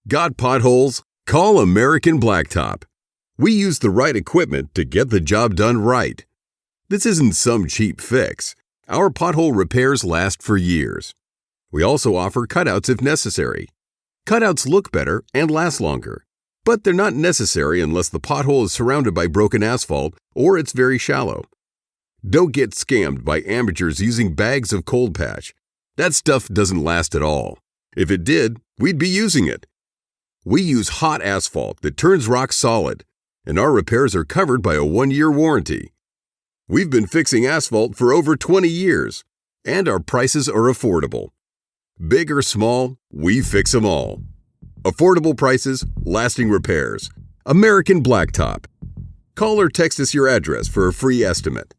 Got potholes? Call American Blacktop. We use the right equipment to get the job done right. This isn't some cheap fix. Our pothole repairs last for years. We also offer cutouts if necessary. Cutouts look better and last longer, but they're not necessary unless the pothole is surrounded by broken asphalt or it's very shallow. Don't get scammed by amateurs using bags of cold patch. That stuff doesn't last at all. If it did, we'd be using it. We use hot asphalt that turns rock solid, and our repairs are covered by a 1-year warranty. We've been fixing asphalt for over 20 years, and our prices are affordable. Big or small, we fix them all. Affordable prices, lasting repairs. American Blacktop. Call or text us your address for a free estimate.